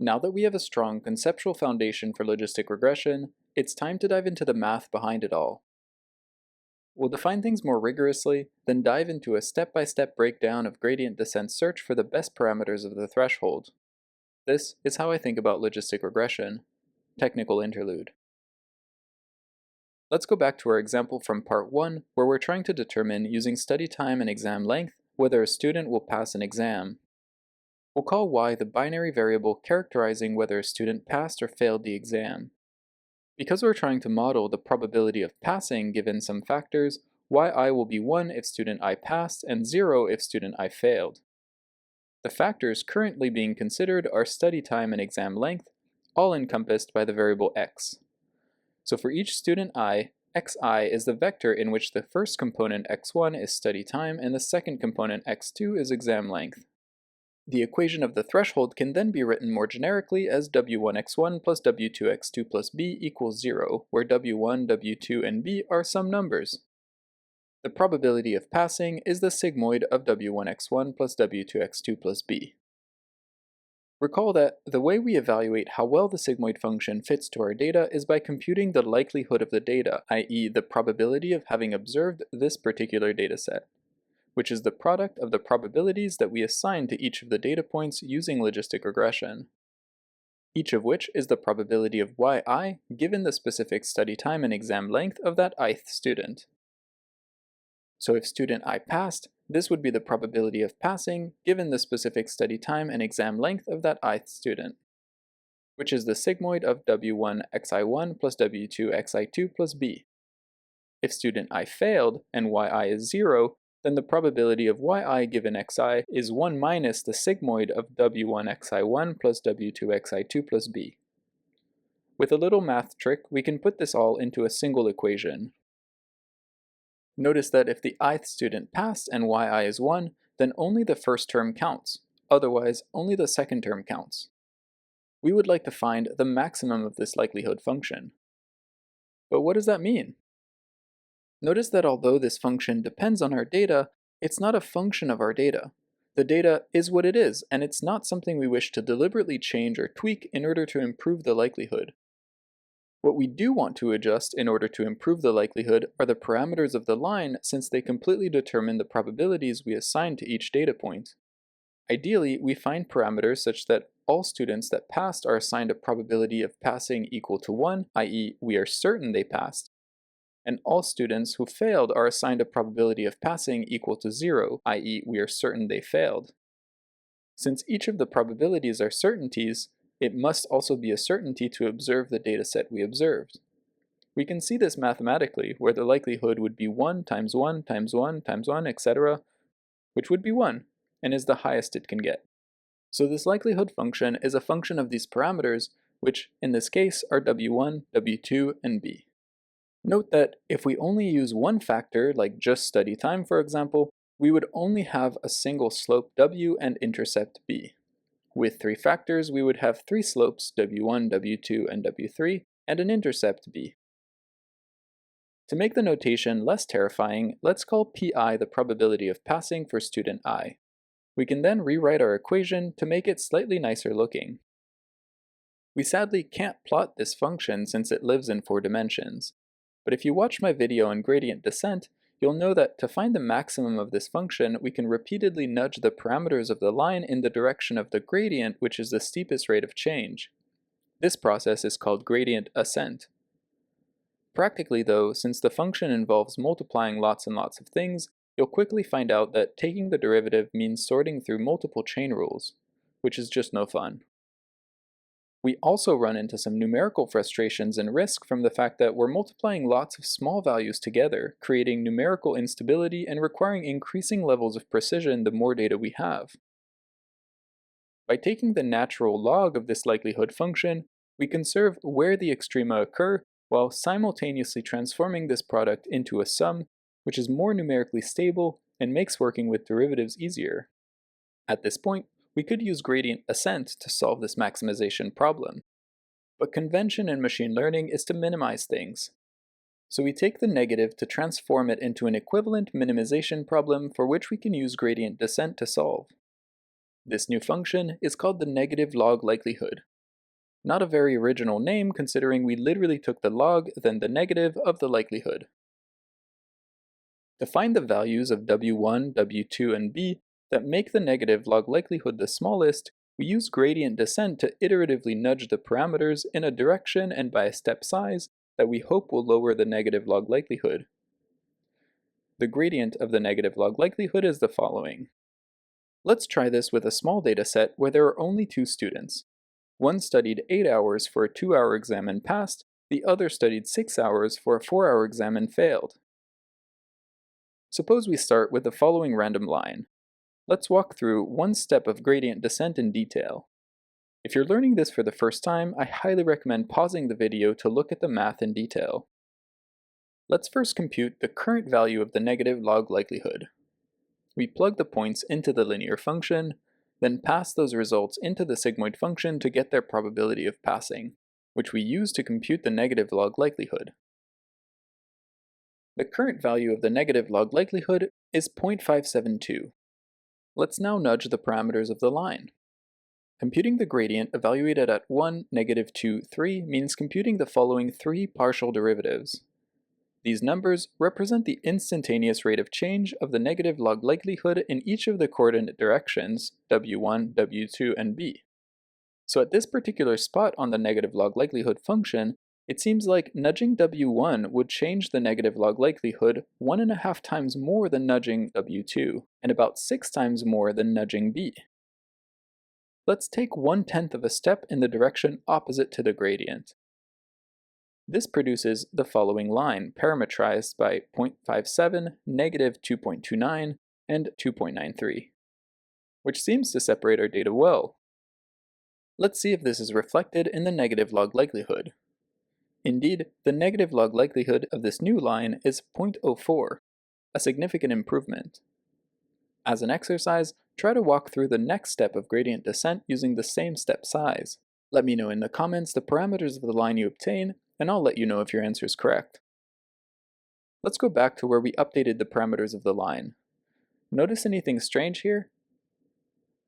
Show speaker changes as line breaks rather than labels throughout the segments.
Now that we have a strong conceptual foundation for logistic regression, it's time to dive into the math behind it all. We'll define things more rigorously, then dive into a step-by-step breakdown of gradient descent search for the best parameters of the threshold. This is how I think about logistic regression. Technical interlude. Let's go back to our example from part 1, where we're trying to determine, using study time and exam length, whether a student will pass an exam. We'll call y the binary variable characterizing whether a student passed or failed the exam. Because we're trying to model the probability of passing given some factors, yi will be 1 if student I passed and 0 if student I failed. The factors currently being considered are study time and exam length, all encompassed by the variable x. So for each student I, xi is the vector in which the first component x1 is study time and the second component x2 is exam length. The equation of the threshold can then be written more generically as w1x1 plus w2x2 plus b equals 0, where w1, w2, and b are some numbers. The probability of passing is the sigmoid of w1x1 plus w2x2 plus b. Recall that the way we evaluate how well the sigmoid function fits to our data is by computing the likelihood of the data, i.e. the probability of having observed this particular dataset, which is the product of the probabilities that we assign to each of the data points using logistic regression, each of which is the probability of yi given the specific study time and exam length of that ith student. So if student I passed, this would be the probability of passing given the specific study time and exam length of that ith student, which is the sigmoid of w1 xi1 plus w2 xi2 plus b. If student I failed and yi is 0, then the probability of yi given xi is 1 minus the sigmoid of w1 xi1 plus w2 xi2 plus b. With a little math trick, we can put this all into a single equation. Notice that if the ith student passed and yi is 1, then only the first term counts, otherwise only the second term counts. We would like to find the maximum of this likelihood function. But what does that mean? Notice that although this function depends on our data, it's not a function of our data. The data is what it is, and it's not something we wish to deliberately change or tweak in order to improve the likelihood. What we do want to adjust in order to improve the likelihood are the parameters of the line, since they completely determine the probabilities we assign to each data point. Ideally, we find parameters such that all students that passed are assigned a probability of passing equal to 1, i.e. we are certain they passed, and all students who failed are assigned a probability of passing equal to 0, i.e. we are certain they failed. Since each of the probabilities are certainties, it must also be a certainty to observe the dataset we observed. We can see this mathematically, where the likelihood would be 1 times 1 times 1 times 1, etc., which would be 1, and is the highest it can get. So this likelihood function is a function of these parameters, which in this case are w1, w2, and b. Note that if we only use one factor, like just study time for example, we would only have a single slope w and intercept b. With 3 factors, we would have 3 slopes, w1, w2, and w3, and an intercept b. To make the notation less terrifying, let's call pi the probability of passing for student I. We can then rewrite our equation to make it slightly nicer looking. We sadly can't plot this function since it lives in 4 dimensions, but if you watch my video on gradient descent, you'll know that to find the maximum of this function, we can repeatedly nudge the parameters of the line in the direction of the gradient, which is the steepest rate of change. This process is called gradient ascent. Practically though, since the function involves multiplying lots and lots of things, you'll quickly find out that taking the derivative means sorting through multiple chain rules, which is just no fun. We also run into some numerical frustrations and risk from the fact that we're multiplying lots of small values together, creating numerical instability and requiring increasing levels of precision the more data we have. By taking the natural log of this likelihood function, we conserve where the extrema occur while simultaneously transforming this product into a sum, which is more numerically stable and makes working with derivatives easier. At this point, we could use gradient ascent to solve this maximization problem. But convention in machine learning is to minimize things. So we take the negative to transform it into an equivalent minimization problem for which we can use gradient descent to solve. This new function is called the negative log likelihood, Not a very original name considering we literally took the log, then the negative of the likelihood. To find the values of w1, w2, and b that make the negative log likelihood the smallest, we use gradient descent to iteratively nudge the parameters in a direction and by a step size that we hope will lower the negative log likelihood. The gradient of the negative log likelihood is the following. Let's try this with a small data set where there are only 2 students. One studied 8 hours for a 2-hour exam and passed, the other studied 6 hours for a 4-hour exam and failed. Suppose we start with the following random line. Let's walk through one step of gradient descent in detail. If you're learning this for the first time, I highly recommend pausing the video to look at the math in detail. Let's first compute the current value of the negative log likelihood. We plug the points into the linear function, then pass those results into the sigmoid function to get their probability of passing, which we use to compute the negative log likelihood. The current value of the negative log likelihood is 0.572. Let's now nudge the parameters of the line. Computing the gradient evaluated at 1, -2, 3 means computing the following 3 partial derivatives. These numbers represent the instantaneous rate of change of the negative log likelihood in each of the coordinate directions, w1, w2, and b. So at this particular spot on the negative log likelihood function, it seems like nudging w1 would change the negative log likelihood 1.5 times more than nudging w2, and about 6 times more than nudging b. Let's take 1/10 of a step in the direction opposite to the gradient. This produces the following line, parametrized by 0.57, -2.29, and 2.93, which seems to separate our data well. Let's see if this is reflected in the negative log likelihood. Indeed, the negative log likelihood of this new line is 0.04, a significant improvement. As an exercise, try to walk through the next step of gradient descent using the same step size. Let me know in the comments the parameters of the line you obtain, and I'll let you know if your answer is correct. Let's go back to where we updated the parameters of the line. Notice anything strange here?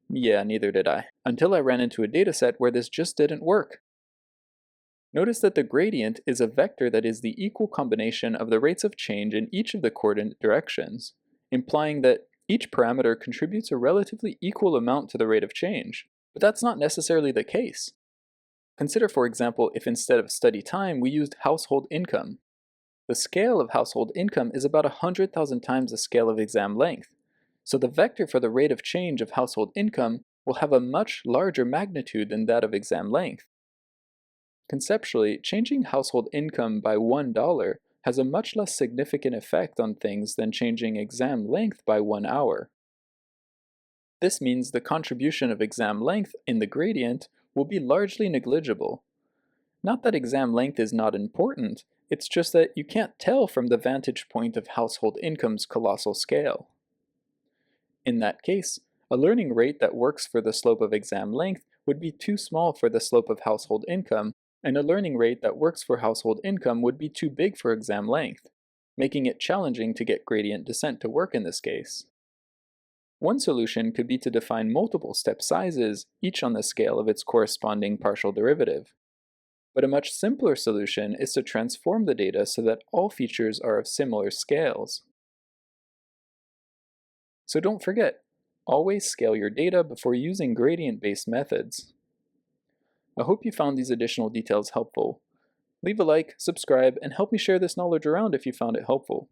Yeah, neither did I, until I ran into a dataset where this just didn't work. Notice that the gradient is a vector that is the equal combination of the rates of change in each of the coordinate directions, implying that each parameter contributes a relatively equal amount to the rate of change. But that's not necessarily the case. Consider, for example, if instead of study time we used household income. The scale of household income is about 100,000 times the scale of exam length, so the vector for the rate of change of household income will have a much larger magnitude than that of exam length. Conceptually, changing household income by $1 has a much less significant effect on things than changing exam length by 1 hour. This means the contribution of exam length in the gradient will be largely negligible. Not that exam length is not important, it's just that you can't tell from the vantage point of household income's colossal scale. In that case, a learning rate that works for the slope of exam length would be too small for the slope of household income, and a learning rate that works for household income would be too big for exam length, making it challenging to get gradient descent to work in this case. One solution could be to define multiple step sizes, each on the scale of its corresponding partial derivative. But a much simpler solution is to transform the data so that all features are of similar scales. So don't forget, always scale your data before using gradient-based methods. I hope you found these additional details helpful. Leave a like, subscribe, and help me share this knowledge around if you found it helpful.